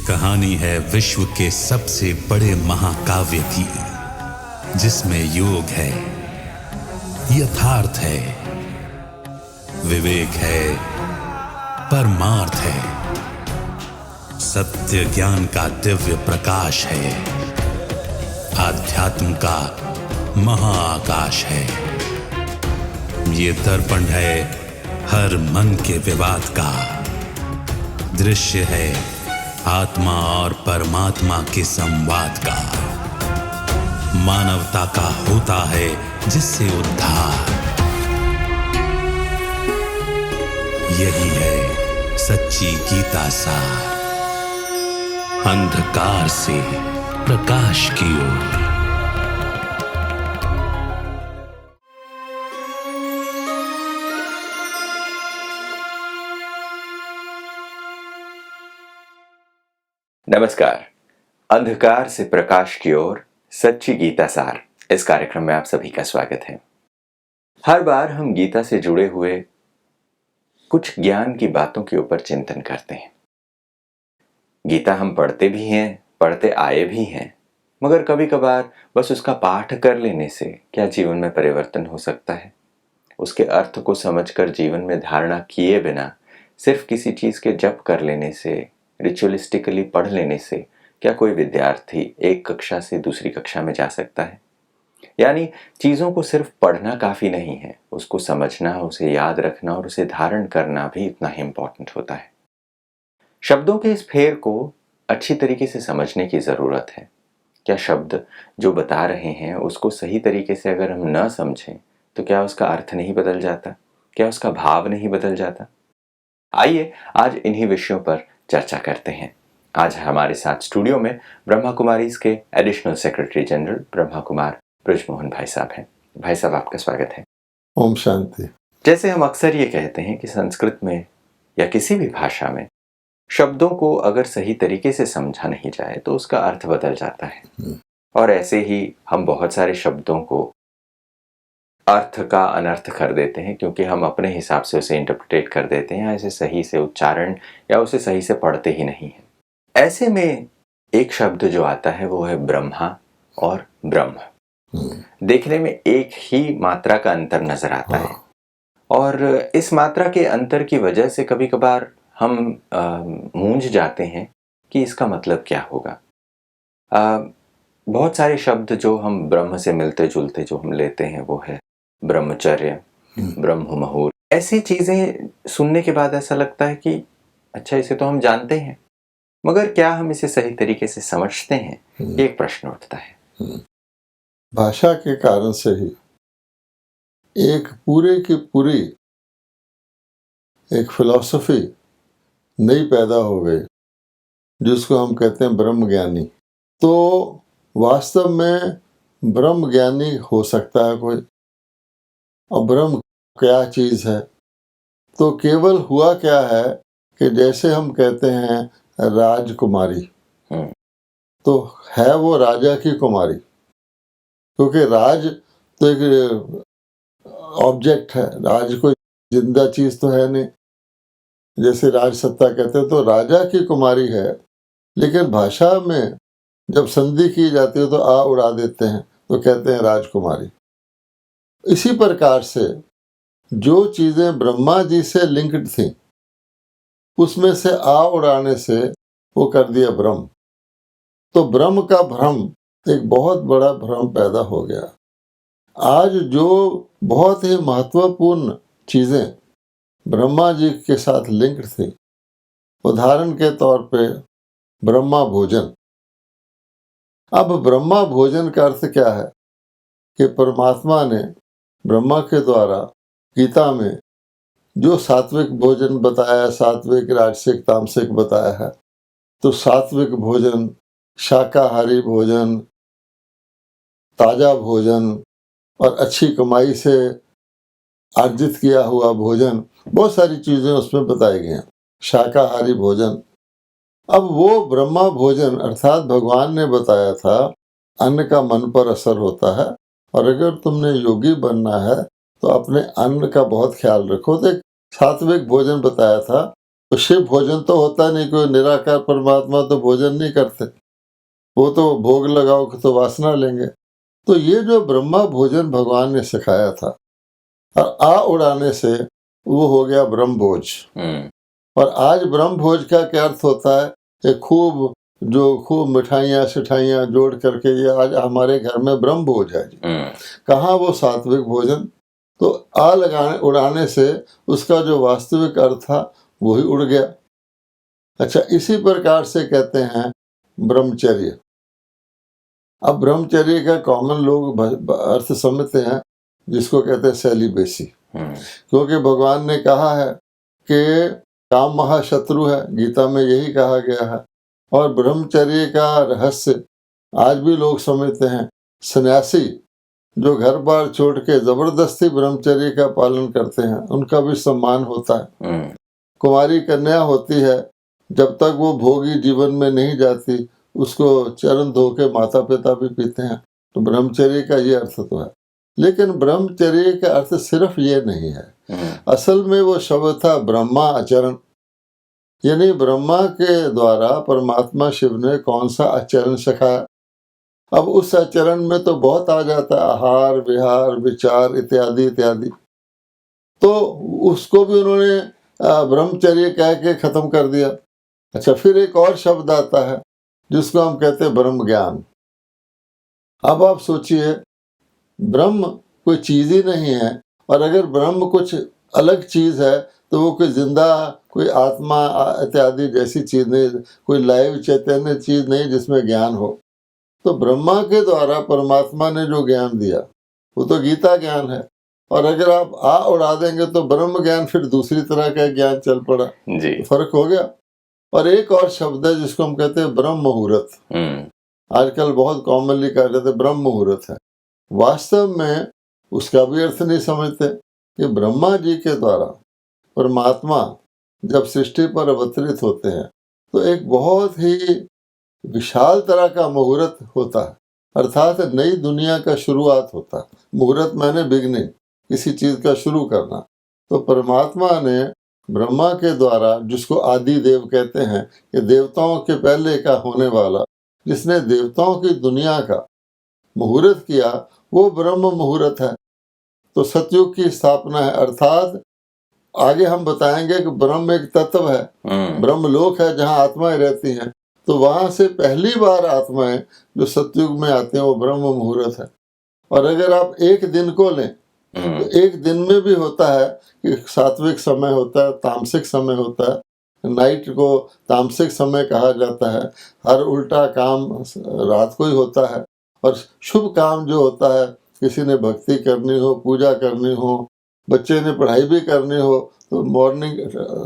कहानी है विश्व के सबसे बड़े महाकाव्य की, जिसमें योग है, यथार्थ है, विवेक है, परमार्थ है, सत्य ज्ञान का दिव्य प्रकाश है, आध्यात्म का महाआकाश है। ये दर्पण है हर मन के विवाद का, दृश्य है आत्मा और परमात्मा के संवाद का, मानवता का होता है जिससे उद्धार। यही है सच्ची गीता सार, अंधकार से प्रकाश की ओर। नमस्कार। अंधकार से प्रकाश की ओर, सच्ची गीता सार, इस कार्यक्रम में आप सभी का स्वागत है। हर बार हम गीता से जुड़े हुए कुछ ज्ञान की बातों के ऊपर चिंतन करते हैं। गीता हम पढ़ते भी हैं, पढ़ते आए भी हैं, मगर कभी कभार बस उसका पाठ कर लेने से क्या जीवन में परिवर्तन हो सकता है? उसके अर्थ को समझकर जीवन में धारणा किए बिना सिर्फ किसी चीज के जप कर लेने से, रिचुअलिस्टिकली पढ़ लेने से क्या कोई विद्यार्थी एक कक्षा से दूसरी कक्षा में जा सकता है? यानी चीजों को सिर्फ पढ़ना काफी नहीं है, उसको समझना, उसे याद रखना और उसे धारण करना भी इतना ही इम्पोर्टेंट होता है। शब्दों के इस फेर को अच्छी तरीके से समझने की जरूरत है। क्या शब्द जो बता रहे हैं उसको सही तरीके से अगर हम न समझें तो क्या उसका अर्थ नहीं बदल जाता? क्या उसका भाव नहीं बदल जाता? आइए आज इन्हीं विषयों पर चर्चा करते हैं। आज हमारे साथ स्टूडियो में ब्रह्मा कुमारीज के additional secretary general Brahma Kumar Brijmohan भाई साहब हैं। भाई साहब, आपका स्वागत है। ओम शांति। जैसे हम अक्सर ये कहते हैं कि संस्कृत में या किसी भी भाषा में शब्दों को अगर सही तरीके से समझा नहीं जाए तो उसका अर्थ बदल जाता है, और ऐसे ही हम बहुत सारे शब्दों को अर्थ का अनर्थ कर देते हैं क्योंकि हम अपने हिसाब से उसे इंटरप्रेट कर देते हैं, ऐसे सही से उच्चारण या उसे सही से पढ़ते ही नहीं है। ऐसे में एक शब्द जो आता है वो है ब्रह्मा और ब्रह्म। देखने में एक ही मात्रा का अंतर नजर आता है, और इस मात्रा के अंतर की वजह से कभी कभार हम मूंझ जाते हैं कि इसका मतलब क्या होगा। बहुत सारे शब्द जो हम ब्रह्म से मिलते जुलते जो हम लेते हैं वो है ब्रह्मचर्य, ब्रह्म मुहूर्त। ऐसी चीजें सुनने के बाद ऐसा लगता है कि अच्छा, इसे तो हम जानते हैं, मगर क्या हम इसे सही तरीके से समझते हैं? एक प्रश्न उठता है। भाषा के कारण से ही एक पूरे की पूरी एक फिलॉसफी नई पैदा हो गई जिसको हम कहते हैं ब्रह्म ज्ञानी। तो वास्तव में ब्रह्म ज्ञानी हो सकता है कोई, और ब्रह्म क्या चीज है? तो केवल हुआ क्या है कि जैसे हम कहते हैं राजकुमारी, तो है वो राजा की कुमारी, क्योंकि राज तो एक ऑब्जेक्ट है, राज कोई जिंदा चीज तो है नहीं। जैसे राज सत्ता कहते हैं तो राजा की कुमारी है, लेकिन भाषा में जब संधि की जाती है तो आ उड़ा देते हैं, तो कहते हैं राजकुमारी। इसी प्रकार से जो चीजें ब्रह्मा जी से लिंक्ड थी उसमें से आ उड़ाने से वो कर दिया ब्रह्म। तो ब्रह्म का भ्रम, एक बहुत बड़ा भ्रम पैदा हो गया। आज जो बहुत ही महत्वपूर्ण चीजें ब्रह्मा जी के साथ लिंक्ड थी, उदाहरण के तौर पे ब्रह्मा भोजन। अब ब्रह्मा भोजन का अर्थ क्या है कि परमात्मा ने ब्रह्मा के द्वारा गीता में जो सात्विक भोजन बताया, सात्विक, राजसिक, तामसिक बताया है, तो सात्विक भोजन, शाकाहारी भोजन, ताजा भोजन और अच्छी कमाई से अर्जित किया हुआ भोजन, बहुत सारी चीजें उसमें बताई गई हैं। शाकाहारी भोजन, अब वो ब्रह्मा भोजन अर्थात भगवान ने बताया था अन्न का मन पर असर होता है, और अगर तुमने योगी बनना है तो अपने अन्न का बहुत ख्याल रखो। तो एक सात्विक भोजन बताया था तो शिव भोजन तो होता नहीं, कोई निराकार परमात्मा तो भोजन नहीं करते, वो तो भोग लगाओ तो वासना लेंगे। तो ये जो ब्रह्मा भोजन भगवान ने सिखाया था, और आ उड़ाने से वो हो गया ब्रह्म भोज। और आज ब्रह्म भोज का क्या अर्थ होता है कि खूब मिठाइयाँ सिठाइयाँ जोड़ करके ये आज हमारे घर में ब्रह्म भोज है जी। कहाँ वो सात्विक भोजन? तो उड़ाने से उसका जो वास्तविक अर्थ था वो ही उड़ गया। अच्छा, इसी प्रकार से कहते हैं ब्रह्मचर्य। अब ब्रह्मचर्य का कॉमन लोग अर्थ समझते हैं, जिसको कहते हैं सेलिबेसी, क्योंकि भगवान ने कहा है कि काम महाशत्रु है, गीता में यही कहा गया है। और ब्रह्मचर्य का रहस्य आज भी लोग समझते हैं। सन्यासी जो घर बार छोड़ के जबरदस्ती ब्रह्मचर्य का पालन करते हैं, उनका भी सम्मान होता है। कुमारी कन्या होती है, जब तक वो भोगी जीवन में नहीं जाती, उसको चरण धो के माता पिता भी पीते हैं। तो ब्रह्मचर्य का ये अर्थ तो है, लेकिन ब्रह्मचर्य का अर्थ सिर्फ ये नहीं है। असल में वो शब्द था ब्रह्मा आचरण, यानी ब्रह्मा के द्वारा परमात्मा शिव ने कौन सा आचरण सिखाया। अब उस आचरण में तो बहुत आ जाता है, आहार विहार विचार इत्यादि इत्यादि। तो उसको भी उन्होंने ब्रह्मचर्य कह के खत्म कर दिया। अच्छा, फिर एक और शब्द आता है जिसको हम कहते हैं ब्रह्म ज्ञान। अब आप सोचिए, ब्रह्म कोई चीज ही नहीं है, और अगर ब्रह्म कुछ अलग चीज है तो वो कोई जिंदा, कोई आत्मा इत्यादि जैसी चीज नहीं, कोई लाइव चैतन्य चीज नहीं जिसमें ज्ञान हो। तो ब्रह्मा के द्वारा परमात्मा ने जो ज्ञान दिया वो तो गीता ज्ञान है, और अगर आप उड़ा देंगे तो ब्रह्म ज्ञान फिर दूसरी तरह का ज्ञान चल पड़ा जी। तो फर्क हो गया। और एक और शब्द है जिसको हम कहते हैं ब्रह्म मुहूर्त। आजकल बहुत कॉमनली कहा जाता है ब्रह्म मुहूर्त है। वास्तव में उसका भी अर्थ नहीं समझते कि ब्रह्मा जी के द्वारा परमात्मा जब सृष्टि पर अवतरित होते हैं तो एक बहुत ही विशाल तरह का मुहूर्त होता है, अर्थात नई दुनिया का शुरुआत होता है। मुहूर्त माने बिगनिंग, किसी चीज का शुरू करना। तो परमात्मा ने ब्रह्मा के द्वारा, जिसको आदि देव कहते हैं, कि देवताओं के पहले का होने वाला, जिसने देवताओं की दुनिया का मुहूर्त किया, वो ब्रह्म मुहूर्त है। तो सतयुग की स्थापना है, अर्थात आगे हम बताएंगे कि ब्रह्म एक तत्व है, ब्रह्मलोक है जहाँ आत्माएं रहती हैं। तो वहां से पहली बार आत्माएं जो सतयुग में आती हैं वो ब्रह्म मुहूर्त है। और अगर आप एक दिन को लें तो एक दिन में भी होता है कि सात्विक समय होता है, तामसिक समय होता है। नाइट को तामसिक समय कहा जाता है। हर उल्टा काम रात को ही होता है। और शुभ काम जो होता है, किसी ने भक्ति करनी हो, पूजा करनी हो, बच्चे ने पढ़ाई भी करनी हो, तो मॉर्निंग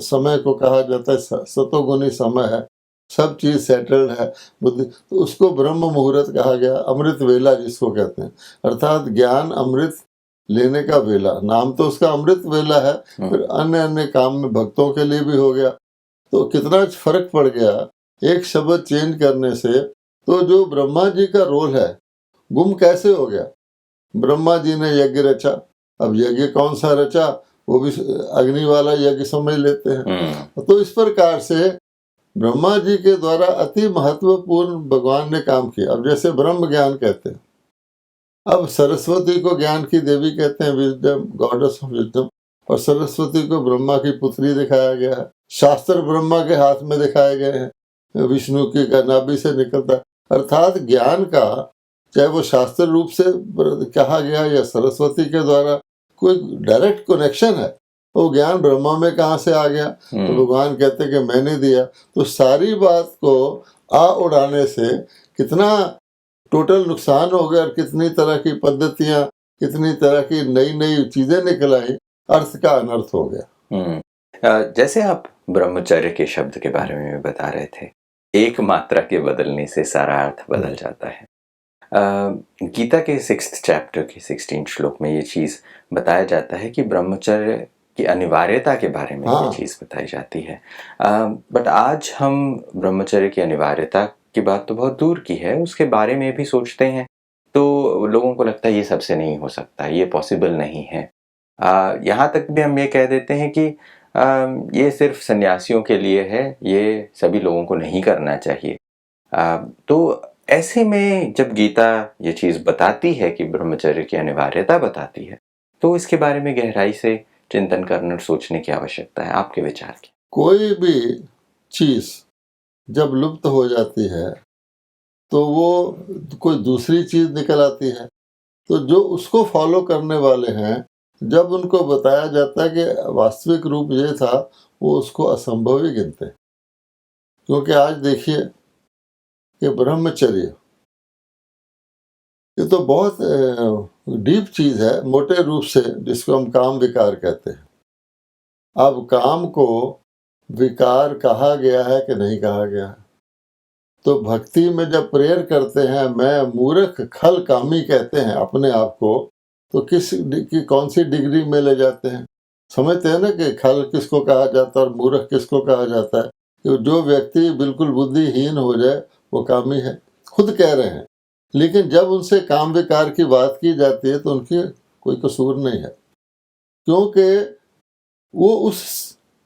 समय को कहा जाता है सतोगुनी समय है, सब चीज सेटल्ड है बुद्धि, तो उसको ब्रह्म मुहूर्त कहा गया। अमृत वेला जिसको कहते हैं, अर्थात ज्ञान अमृत लेने का वेला। नाम तो उसका अमृत वेला है, फिर अन्य अन्य काम में भक्तों के लिए भी हो गया। तो कितना फर्क पड़ गया एक शब्द चेंज करने से। तो जो ब्रह्मा जी का रोल है गुम कैसे हो गया? ब्रह्मा जी ने यज्ञ रचा, अब यज्ञ कौन सा रचा, वो भी अग्नि वाला यज्ञ समझ लेते हैं। तो इस प्रकार से ब्रह्मा जी के द्वारा अति महत्वपूर्ण भगवान ने काम किया। अब जैसे ब्रह्म ज्ञान कहते हैं, अब सरस्वती को ज्ञान की देवी कहते हैं, विजडम, गॉडेस ऑफ विजडम। और सरस्वती को ब्रह्मा की पुत्री दिखाया गया है। शास्त्र ब्रह्मा के हाथ में दिखाए गए हैं, विष्णु की नाभि से निकलता है। अर्थात ज्ञान का, चाहे वो शास्त्र रूप से कहा गया या सरस्वती के द्वारा, कोई डायरेक्ट कनेक्शन है। वो ज्ञान ब्रह्मा में कहाँ से आ गया? तो भगवान कहते कि मैंने दिया। तो सारी बात को उड़ाने से कितना टोटल नुकसान हो गया, और कितनी तरह की पद्धतियां, कितनी तरह की नई नई चीजें निकल आई, अर्थ का अनर्थ हो गया। जैसे आप ब्रह्मचर्य के शब्द के बारे में बता रहे थे, एक मात्रा के बदलने से सारा अर्थ बदल जाता है। गीता के 6th चैप्टर के 16 श्लोक में ये चीज बताया जाता है कि ब्रह्मचर्य की अनिवार्यता के बारे में ये चीज बताई जाती है। बट आज हम ब्रह्मचर्य की अनिवार्यता की बात तो बहुत दूर की है, उसके बारे में भी सोचते हैं तो लोगों को लगता है ये सबसे नहीं हो सकता, ये पॉसिबल नहीं है। यहाँ तक भी हम ये कह देते हैं कि ये सिर्फ सन्यासियों के लिए है, ये सभी लोगों को नहीं करना चाहिए। तो ऐसे में जब गीता ये चीज़ बताती है कि ब्रह्मचर्य की अनिवार्यता बताती है, तो इसके बारे में गहराई से चिंतन करने और सोचने की आवश्यकता है। आपके विचार क्या? कोई भी चीज जब लुप्त हो जाती है तो वो कोई दूसरी चीज निकल आती है, तो जो उसको फॉलो करने वाले हैं जब उनको बताया जाता है कि वास्तविक रूप ये था, वो उसको असंभव ही गिनते हैं। क्योंकि आज देखिए कि ब्रह्मचर्य ये तो बहुत डीप चीज है, मोटे रूप से जिसको हम काम विकार कहते हैं। अब काम को विकार कहा गया है कि नहीं कहा गया है? तो भक्ति में जब प्रेयर करते हैं, मैं मूर्ख खल कामी कहते हैं अपने आप को, तो कौन सी डिग्री में ले जाते हैं? समझते हैं ना कि खल किसको कहा जाता है और मूर्ख किसको कहा जाता है? कि जो व्यक्ति बिल्कुल बुद्धिहीन हो जाए वो कामी है, खुद कह रहे हैं। लेकिन जब उनसे काम विकार की बात की जाती है तो उनकी कोई कसूर नहीं है, क्योंकि वो उस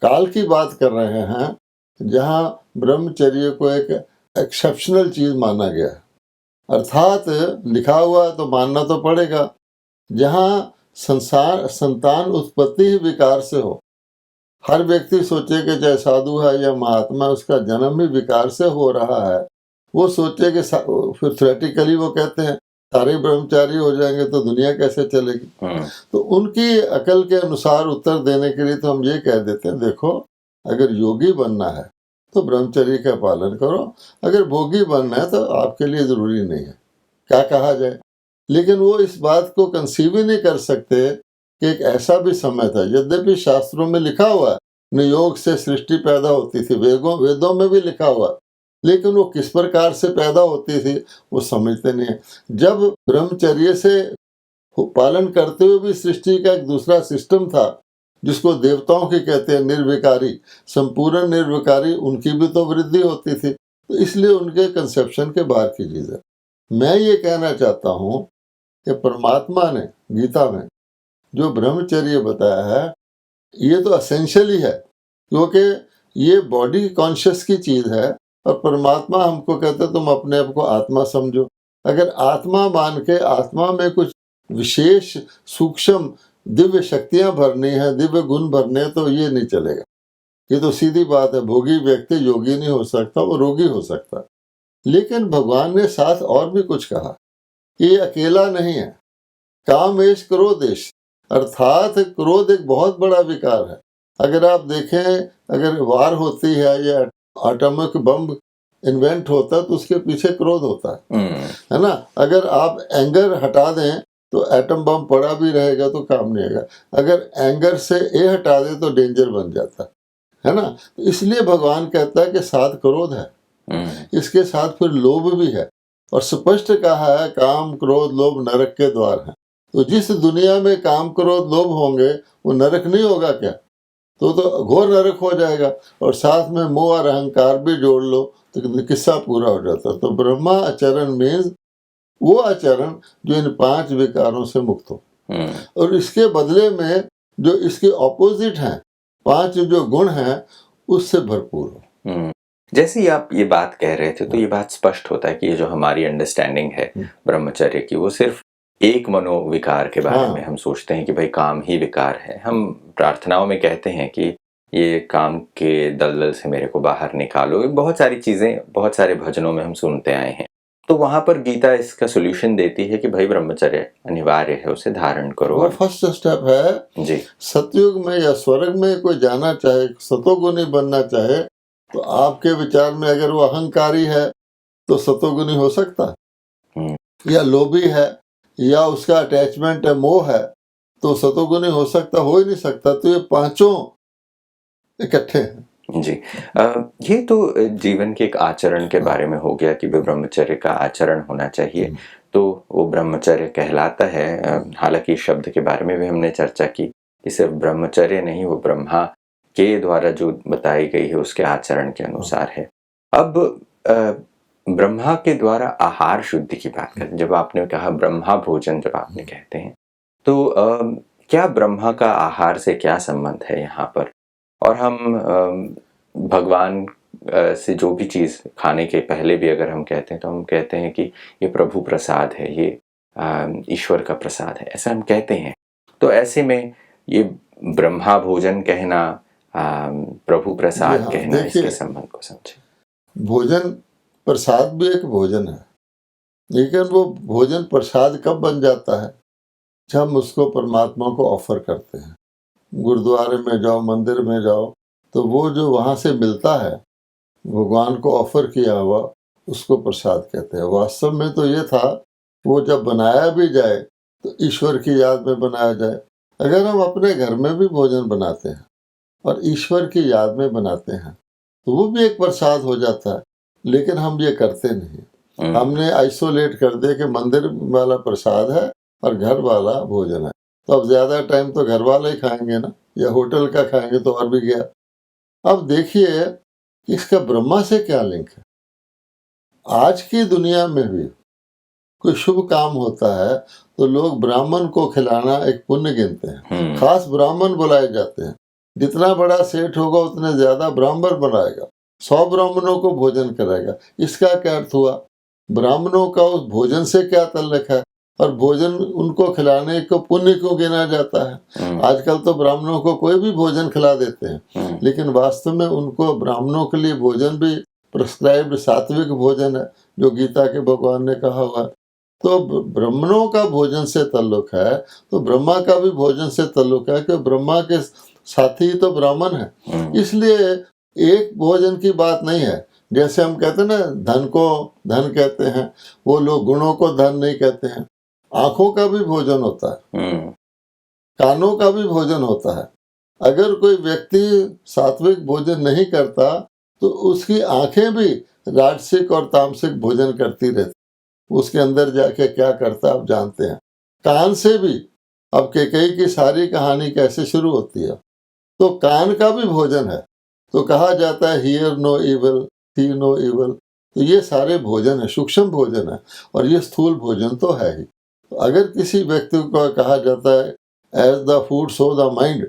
काल की बात कर रहे हैं जहाँ ब्रह्मचर्य को एक एक्सेप्शनल चीज माना गया है। अर्थात लिखा हुआ है तो मानना तो पड़ेगा। जहाँ संतान उत्पत्ति ही विकार से हो, हर व्यक्ति सोचे कि चाहे साधु है या महात्मा, उसका जन्म ही विकार से हो रहा है, वो सोचे कि फिर थ्योरेटिकली वो कहते हैं सारे ब्रह्मचारी हो जाएंगे तो दुनिया कैसे चलेगी। तो उनकी अकल के अनुसार उत्तर देने के लिए तो हम ये कह देते हैं, देखो अगर योगी बनना है तो ब्रह्मचर्य का पालन करो, अगर भोगी बनना है तो आपके लिए जरूरी नहीं है, क्या कहा जाए। लेकिन वो इस बात को कंसीव ही नहीं कर सकते कि एक ऐसा भी समय था, यद्यपि शास्त्रों में लिखा हुआ है नियोग से सृष्टि पैदा होती थी, वेदों में भी लिखा हुआ, लेकिन वो किस प्रकार से पैदा होती थी वो समझते नहीं है। जब ब्रह्मचर्य से पालन करते हुए भी सृष्टि का एक दूसरा सिस्टम था जिसको देवताओं की कहते हैं निर्विकारी, संपूर्ण निर्विकारी, उनकी भी तो वृद्धि होती थी, तो इसलिए उनके कंसेप्शन के बाहर की चीज है। मैं ये कहना चाहता हूँ कि परमात्मा ने गीता में जो ब्रह्मचर्य बताया है ये तो असेंशियल ही है, क्योंकि ये बॉडी कॉन्शियस की चीज है और परमात्मा हमको कहते तुम अपने आप को आत्मा समझो। अगर आत्मा मान के आत्मा में कुछ विशेष सूक्ष्म दिव्य शक्तियां भरनी है, दिव्य गुण भरने हैं, तो ये नहीं चलेगा। ये तो सीधी बात है, भोगी व्यक्ति योगी नहीं हो सकता, वो रोगी हो सकता। लेकिन भगवान ने साथ और भी कुछ कहा, ये अकेला नहीं है। कामेश क्रोधेश, अर्थात क्रोध एक बहुत बड़ा विकार है। अगर आप देखें, अगर वार होती है या एटॉमिक बम इन्वेंट होता है तो उसके पीछे क्रोध होता है ना। अगर आप एंगर हटा दें तो एटम बम पड़ा भी रहेगा तो काम नहीं आएगा। अगर एंगर से ए हटा दे तो डेंजर बन जाता है ना। तो इसलिए भगवान कहता है कि साथ क्रोध है, इसके साथ फिर लोभ भी है, और स्पष्ट कहा है काम क्रोध लोभ नरक के द्वार हैं। तो जिस दुनिया में काम क्रोध लोभ होंगे वो नरक नहीं होगा क्या? तो घोर नरक हो जाएगा। और साथ में मोह और अहंकार भी जोड़ लो तो किस्सा पूरा हो जाता। तो ब्रह्मा आचरण मीन्स वो आचरण जो इन 5 विकारों से मुक्त हो, और इसके बदले में जो इसके ऑपोजिट हैं 5 जो गुण हैं उससे भरपूर हो। जैसे ही आप ये बात कह रहे थे तो ये बात स्पष्ट होता है कि ये जो हमारी अंडरस्टैंडिंग है ब्रह्मचर्य की, वो सिर्फ एक मनोविकार के बारे में हम सोचते हैं कि भाई काम ही विकार है। हम प्रार्थनाओं में कहते हैं कि ये काम के दलदल से मेरे को बाहर निकालो, बहुत सारी चीजें बहुत सारे भजनों में हम सुनते आए हैं। तो वहां पर गीता इसका सोल्यूशन देती है कि भाई ब्रह्मचर्य अनिवार्य है, उसे धारण करो। और फर्स्ट स्टेप है जी, सतयुग में या स्वर्ग में कोई जाना चाहे, सतोगुणी बनना चाहे, तो आपके विचार में अगर वो अहंकारी है तो सतोगुणी हो सकता है, या लोभी है या उसका अटैचमेंट है, मोह है, तो सतोगुणी हो सकता? हो ही नहीं सकता। तो ये 5 इकट्ठे हैं। जी। ये तो जीवन के एक आचरण के बारे में हो गया कि ब्रह्मचर्य का आचरण होना चाहिए, तो वो ब्रह्मचर्य कहलाता है। हालांकि शब्द के बारे में भी हमने चर्चा की कि सिर्फ ब्रह्मचर्य नहीं, वो ब्रह्मा के द्वारा जो बताई गई है उसके आचरण के अनुसार है। अब ब्रह्मा के द्वारा आहार शुद्धि की बात करें, जब आपने कहा ब्रह्मा भोजन जब आपने कहते हैं, तो क्या ब्रह्मा का आहार से क्या संबंध है यहाँ पर? और हम भगवान से जो भी चीज़ खाने के पहले भी अगर हम कहते हैं तो हम कहते हैं कि ये प्रभु प्रसाद है, ये ईश्वर का प्रसाद है, ऐसा हम कहते हैं। तो ऐसे में ये ब्रह्मा भोजन कहना, प्रभु प्रसाद हाँ, कहना, देखिए, इसके संबंध को समझे। भोजन प्रसाद भी एक भोजन है, लेकिन वो भोजन प्रसाद कब बन जाता है? जब हम उसको परमात्मा को ऑफर करते हैं। गुरुद्वारे में जाओ, मंदिर में जाओ, तो वो जो वहाँ से मिलता है भगवान को ऑफर किया हुआ, उसको प्रसाद कहते हैं। वास्तव में तो ये था, वो जब बनाया भी जाए तो ईश्वर की याद में बनाया जाए। अगर हम अपने घर में भी भोजन बनाते हैं और ईश्वर की याद में बनाते हैं तो वो भी एक प्रसाद हो जाता है, लेकिन हम ये करते नहीं। हमने आइसोलेट कर दिया कि मंदिर वाला प्रसाद है और घर वाला भोजन है, तो अब ज़्यादा टाइम तो घर वाले ही खाएंगे ना, या होटल का खाएंगे तो और भी गया। अब देखिए कि इसका ब्रह्मा से क्या लिंक है। आज की दुनिया में भी कोई शुभ काम होता है तो लोग ब्राह्मण को खिलाना एक पुण्य गिनते हैं, खास ब्राह्मण बुलाए जाते हैं। जितना बड़ा सेठ होगा उतने ज्यादा ब्राह्मण बनाएगा, 100 ब्राह्मणों को भोजन कराएगा। इसका क्या अर्थ हुआ? ब्राह्मणों का उस भोजन से क्या ताल्लुक है, और भोजन उनको खिलाने को पुण्य क्यों गिना जाता है? आजकल तो ब्राह्मणों को कोई भी भोजन खिला देते हैं, लेकिन वास्तव में उनको ब्राह्मणों के लिए भोजन भी प्रिस्क्राइब्ड सात्विक भोजन है, जो गीता के भगवान ने कहा हुआ है। तो ब्राह्मणों का भोजन से ताल्लुक है, तो ब्रह्मा का भी भोजन से ताल्लुक है, कि ब्रह्मा के साथी तो ब्राह्मण है। इसलिए एक भोजन की बात नहीं है। जैसे हम कहते हैं ना, धन को धन कहते हैं, वो लोग गुणों को धन नहीं कहते हैं। आंखों का भी भोजन होता है, कानों का भी भोजन होता है। अगर कोई व्यक्ति सात्विक भोजन नहीं करता तो उसकी आंखें भी राजसिक और तामसिक भोजन करती रहती, उसके अंदर जाके क्या करता आप जानते हैं। कान से भी, अब कैकेयी की सारी कहानी कैसे शुरू होती है, तो कान का भी भोजन है। तो कहा जाता है hear no evil, see no evil. तो ये सारे भोजन है, सूक्ष्म भोजन है, और ये स्थूल भोजन तो है ही। तो अगर किसी व्यक्ति को कहा जाता है as the food so the mind,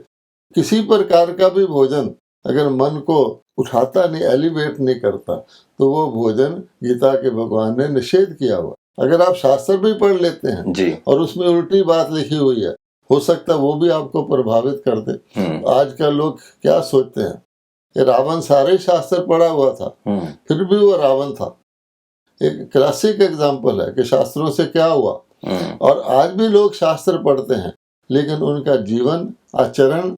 किसी प्रकार का भी भोजन अगर मन को उठाता नहीं, एलिवेट नहीं करता, तो वो भोजन गीता के भगवान ने निषेध किया हुआ। अगर आप शास्त्र भी पढ़ लेते हैं जी, और उसमें उल्टी बात लिखी हुई है, हो सकता है वो भी आपको प्रभावित कर दे। आजकल लोग क्या सोचते हैं कि रावण सारे शास्त्र पढ़ा हुआ था, फिर भी वो रावण था। एक क्लासिक एग्जाम्पल है कि शास्त्रों से क्या हुआ। और आज भी लोग शास्त्र पढ़ते हैं, लेकिन उनका जीवन आचरण,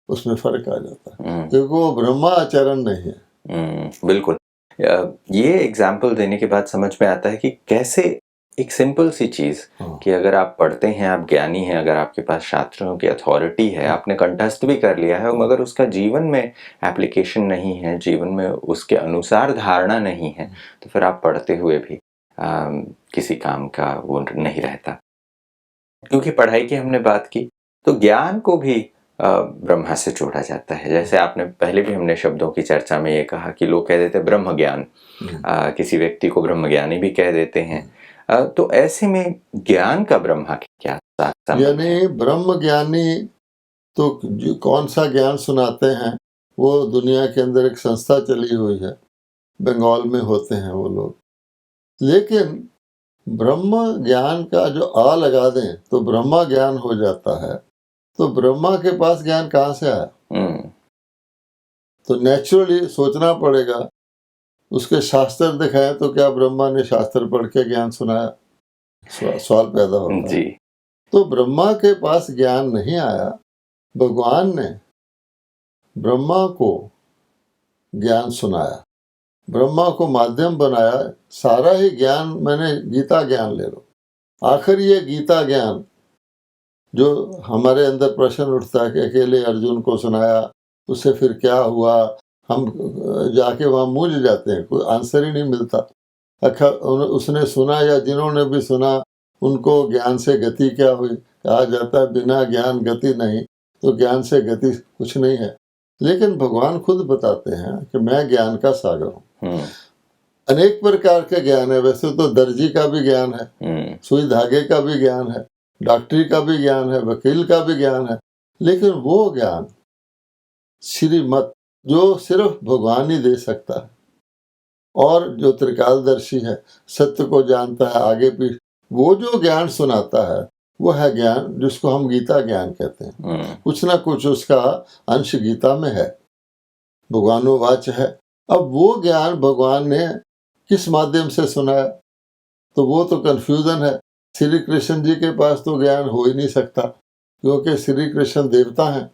उसमें फर्क आ जाता है, क्योंकि वो ब्रह्मा आचरण नहीं है। बिल्कुल। ये एग्जाम्पल देने के बाद समझ में आता है कि कैसे एक सिंपल सी चीज़ कि अगर आप पढ़ते हैं, आप ज्ञानी हैं, अगर आपके पास शास्त्रों की अथॉरिटी है, आपने कंठस्थ भी कर लिया है, मगर उसका जीवन में एप्लीकेशन नहीं है, जीवन में उसके अनुसार धारणा नहीं है, तो फिर आप पढ़ते हुए भी किसी काम का वो नहीं रहता। क्योंकि पढ़ाई की हमने बात की, तो ज्ञान को भी ब्रह्मा से जोड़ा जाता है। जैसे आपने पहले भी हमने शब्दों की चर्चा में ये कहा कि लोग कह देते हैं ब्रह्म ज्ञान, किसी व्यक्ति को ब्रह्मज्ञानी भी कह देते हैं। तो ऐसे में ज्ञान का ब्रह्मा की क्या संबंध है? यानी ब्रह्म ज्ञानी तो कौन सा ज्ञान सुनाते हैं, वो दुनिया के अंदर एक संस्था चली हुई है, बंगाल में होते हैं वो लोग। लेकिन ब्रह्म ज्ञान का जो आ लगा दें तो ब्रह्मा ज्ञान हो जाता है, तो ब्रह्मा के पास ज्ञान कहाँ से आया? तो नेचुरली सोचना पड़ेगा, उसके शास्त्र दिखाए तो क्या ब्रह्मा ने शास्त्र पढ़ के ज्ञान सुनाया? सवाल पैदा होता है। तो ब्रह्मा के पास ज्ञान नहीं आया, भगवान ने ब्रह्मा को ज्ञान सुनाया, ब्रह्मा को माध्यम बनाया। सारा ही ज्ञान, मैंने गीता ज्ञान ले लो, आखिर ये गीता ज्ञान जो हमारे अंदर प्रश्न उठता है कि अकेले अर्जुन को सुनाया, उससे फिर क्या हुआ, हम जाके वहाँ मूझ जाते हैं, कोई आंसर ही नहीं मिलता। उसने सुना या जिन्होंने भी सुना, उनको ज्ञान से गति क्या हुई? कहा जाता है बिना ज्ञान गति नहीं, तो ज्ञान से गति कुछ नहीं है। लेकिन भगवान खुद बताते हैं कि मैं ज्ञान का सागर हूँ। अनेक प्रकार के ज्ञान है, वैसे तो दर्जी का भी ज्ञान है, सुई धागे का भी ज्ञान है, डॉक्टरी का भी ज्ञान है, वकील का भी ज्ञान है, लेकिन वो ज्ञान श्रीमत जो सिर्फ भगवान ही दे सकता है, और जो त्रिकालदर्शी है, सत्य को जानता है आगे भी, वो जो ज्ञान सुनाता है वो है ज्ञान जिसको हम गीता ज्ञान कहते हैं। कुछ ना कुछ उसका अंश गीता में है, भगवानोवाच है। अब वो ज्ञान भगवान ने किस माध्यम से सुनाया, तो वो तो कंफ्यूजन है। श्री कृष्ण जी के पास तो ज्ञान हो ही नहीं सकता, क्योंकि श्री कृष्ण देवता हैं।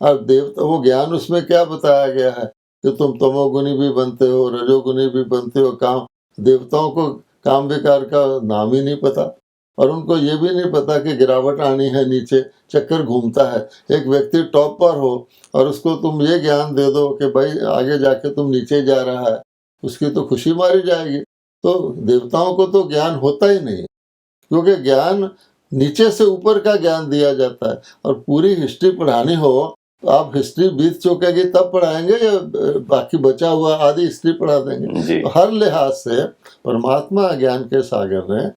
अब देवता, वो ज्ञान उसमें क्या बताया गया है कि तुम तमोगुणी भी बनते हो, रजोगुणी भी बनते हो। काम, देवताओं को काम विकार का नाम ही नहीं पता, और उनको ये भी नहीं पता कि गिरावट आनी है, नीचे चक्कर घूमता है। एक व्यक्ति टॉप पर हो और उसको तुम ये ज्ञान दे दो कि भाई आगे जाके तुम नीचे जा रहा है, उसकी तो खुशी मारी जाएगी। तो देवताओं को तो ज्ञान होता ही नहीं, क्योंकि ज्ञान नीचे से ऊपर का ज्ञान दिया जाता है। और पूरी हिस्ट्री पढ़ानी हो तो आप हिस्ट्री बीत चुकेगी तब पढ़ाएंगे, या बाकी बचा हुआ आधी हिस्ट्री पढ़ा देंगे? तो हर लिहाज से परमात्मा ज्ञान के सागर ने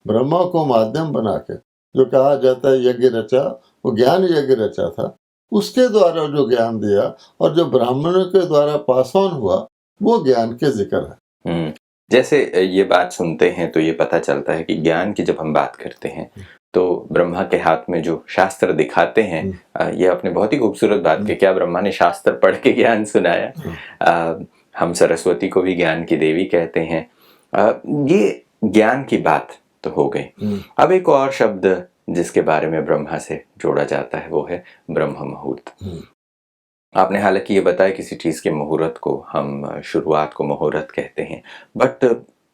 ब्रह्मा को माध्यम बना के, जो कहा जाता है यज्ञ रचा, वो ज्ञान यज्ञ रचा था, उसके द्वारा जो ज्ञान दिया और जो ब्राह्मणों के द्वारा पास ऑन हुआ, वो ज्ञान के जिक्र है। जैसे ये बात सुनते हैं तो ये पता चलता है कि ज्ञान की जब हम बात करते हैं तो ब्रह्मा के हाथ में जो शास्त्र दिखाते हैं, ये आपने बहुत ही खूबसूरत बात की, क्या ब्रह्मा ने शास्त्र पढ़ के ज्ञान सुनाया। हम सरस्वती को भी ज्ञान की देवी कहते हैं। ये ज्ञान की बात तो हो गई। अब एक और शब्द जिसके बारे में ब्रह्मा से जोड़ा जाता है वो है ब्रह्म मुहूर्त। आपने हालांकि ये बताया किसी चीज़ के मुहूर्त को हम शुरुआत को मुहूर्त कहते हैं, बट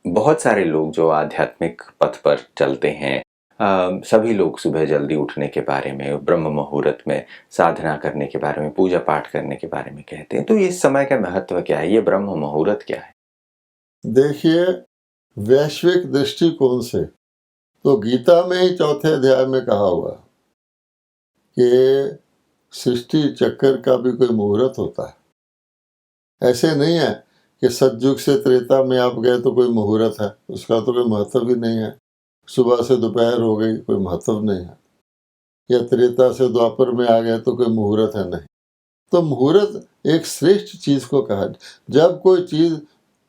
बहुत सारे लोग जो आध्यात्मिक पथ पर चलते हैं, सभी लोग सुबह जल्दी उठने के बारे में, ब्रह्म मुहूर्त में साधना करने के बारे में, पूजा पाठ करने के बारे में कहते हैं। तो इस समय का महत्व क्या है, ये ब्रह्म मुहूर्त क्या है? देखिए, वैश्विक दृष्टिकोण से तो गीता में ही चौथे अध्याय में कहा हुआ कि सृष्टि चक्कर का भी कोई मुहूर्त होता है। ऐसे नहीं है कि सतयुग से त्रेता में आप गए तो कोई मुहूर्त है, उसका तो कोई महत्व ही नहीं है। सुबह से दोपहर हो गई, कोई महत्व नहीं है। या त्रेता से द्वापर में आ गए तो कोई मुहूर्त है, नहीं। तो मुहूर्त एक श्रेष्ठ चीज को कहा, जब कोई चीज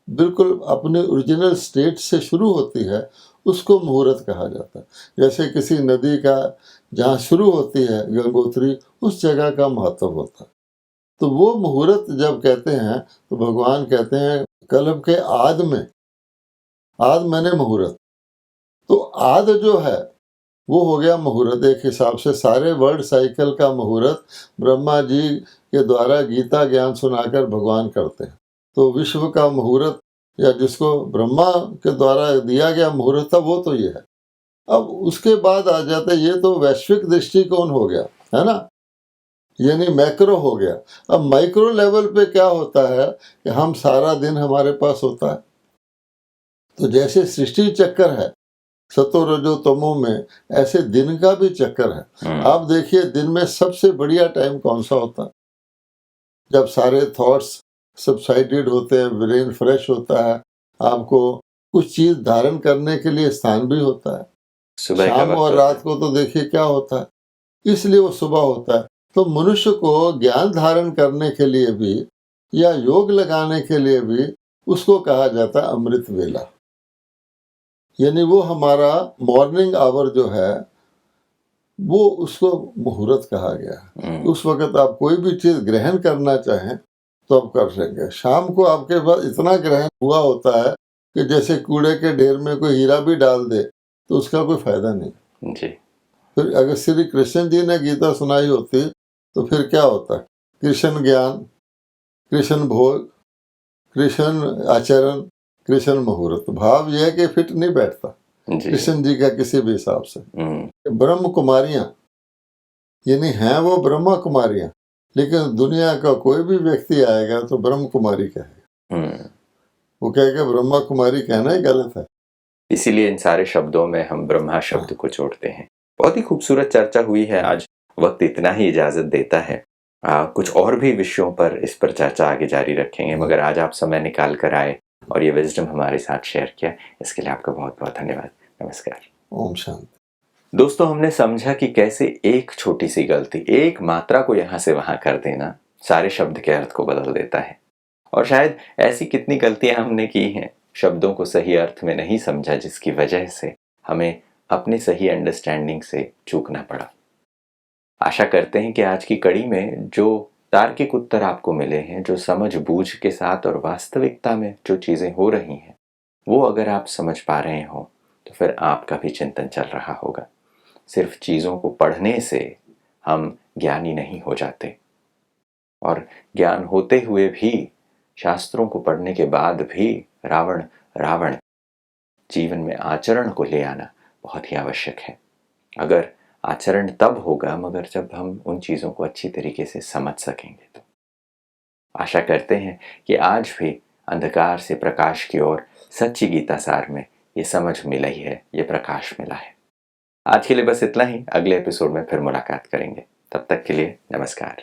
बिल्कुल अपने ओरिजिनल स्टेट से शुरू होती है उसको मुहूर्त कहा जाता है। जैसे किसी नदी का जहाँ शुरू होती है गंगोत्री, उस जगह का महत्व होता है। तो वो मुहूर्त जब कहते हैं तो भगवान कहते हैं कल्प के आद में, आद मैंने मुहूर्त, तो आद जो है वो हो गया मुहूर्त। एक हिसाब से सारे वर्ल्ड साइकिल का मुहूर्त ब्रह्मा जी के द्वारा गीता ज्ञान सुनाकर भगवान करते हैं। तो विश्व का मुहूर्त, या जिसको ब्रह्मा के द्वारा दिया गया मुहूर्त था, वो तो ये है। अब उसके बाद आ जाता है, ये तो वैश्विक दृष्टिकोण हो गया है ना, यानी मैक्रो हो गया। अब माइक्रो लेवल पे क्या होता है कि हम सारा दिन हमारे पास होता है, तो जैसे सृष्टि चक्कर है सतो रजो तमो में, ऐसे दिन का भी चक्कर है। आप देखिए दिन में सबसे बढ़िया टाइम कौन सा होता है? जब सारे थॉट्स सबसाइडेड होते हैं, ब्रेन फ्रेश होता है, आपको कुछ चीज धारण करने के लिए स्थान भी होता है। शाम और रात को तो देखिए क्या होता है, इसलिए वो सुबह होता है। तो मनुष्य को ज्ञान धारण करने के लिए भी या योग लगाने के लिए भी उसको कहा जाता है अमृत वेला, यानी वो हमारा मॉर्निंग आवर जो है वो उसको मुहूर्त कहा गया। उस वक्त आप कोई भी चीज ग्रहण करना चाहें तो आप कर सकेंगे। शाम को आपके पास इतना ग्रहण हुआ होता है कि जैसे कूड़े के ढेर में कोई हीरा भी डाल दे तो उसका कोई फायदा नहीं जी। फिर अगर श्री कृष्ण जी ने गीता सुनाई होती तो फिर क्या होता? कृष्ण ज्ञान, कृष्ण भोग, कृष्ण आचरण, कृष्ण मुहूर्त। भाव यह है कि फिट नहीं बैठता कृष्ण जी का किसी भी हिसाब से। ब्रह्म कुमारियां यानी हैं वो ब्रह्मा कुमारियां, लेकिन दुनिया का कोई भी व्यक्ति आएगा तो ब्रह्म कुमारी कहेगा, वो कहेगा ब्रह्मा कुमारी कहना ही गलत है। इसीलिए इन सारे शब्दों में हम ब्रह्मा शब्द को जोड़ते हैं। बहुत ही खूबसूरत चर्चा हुई है आज, वक्त इतना ही इजाजत देता है। कुछ और भी विषयों पर इस पर चर्चा आगे जारी रखेंगे, मगर आज आप समय निकाल कर आए और ये विजडम हमारे साथ शेयर किया, इसके लिए आपका बहुत बहुत धन्यवाद। नमस्कार। ओम शांति। दोस्तों, हमने समझा कि कैसे एक छोटी सी गलती, एक मात्रा को यहाँ से वहाँ कर देना सारे शब्द के अर्थ को बदल देता है। और शायद ऐसी कितनी गलतियां हमने की हैं, शब्दों को सही अर्थ में नहीं समझा, जिसकी वजह से हमें अपने सही अंडरस्टैंडिंग से चूकना पड़ा। आशा करते हैं कि आज की कड़ी में जो तार्किक उत्तर आपको मिले हैं, जो समझ बूझ के साथ और वास्तविकता में जो चीज़ें हो रही हैं, वो अगर आप समझ पा रहे हो तो फिर आपका भी चिंतन चल रहा होगा। सिर्फ चीज़ों को पढ़ने से हम ज्ञानी नहीं हो जाते, और ज्ञान होते हुए भी, शास्त्रों को पढ़ने के बाद भी रावण जीवन में आचरण को ले आना बहुत ही आवश्यक है। अगर आचरण तब होगा मगर जब हम उन चीज़ों को अच्छी तरीके से समझ सकेंगे। तो आशा करते हैं कि आज भी अंधकार से प्रकाश की ओर सच्ची गीता सार में ये समझ मिला ही है, ये प्रकाश मिला है। आज के लिए बस इतना ही। अगले एपिसोड में फिर मुलाकात करेंगे। तब तक के लिए नमस्कार।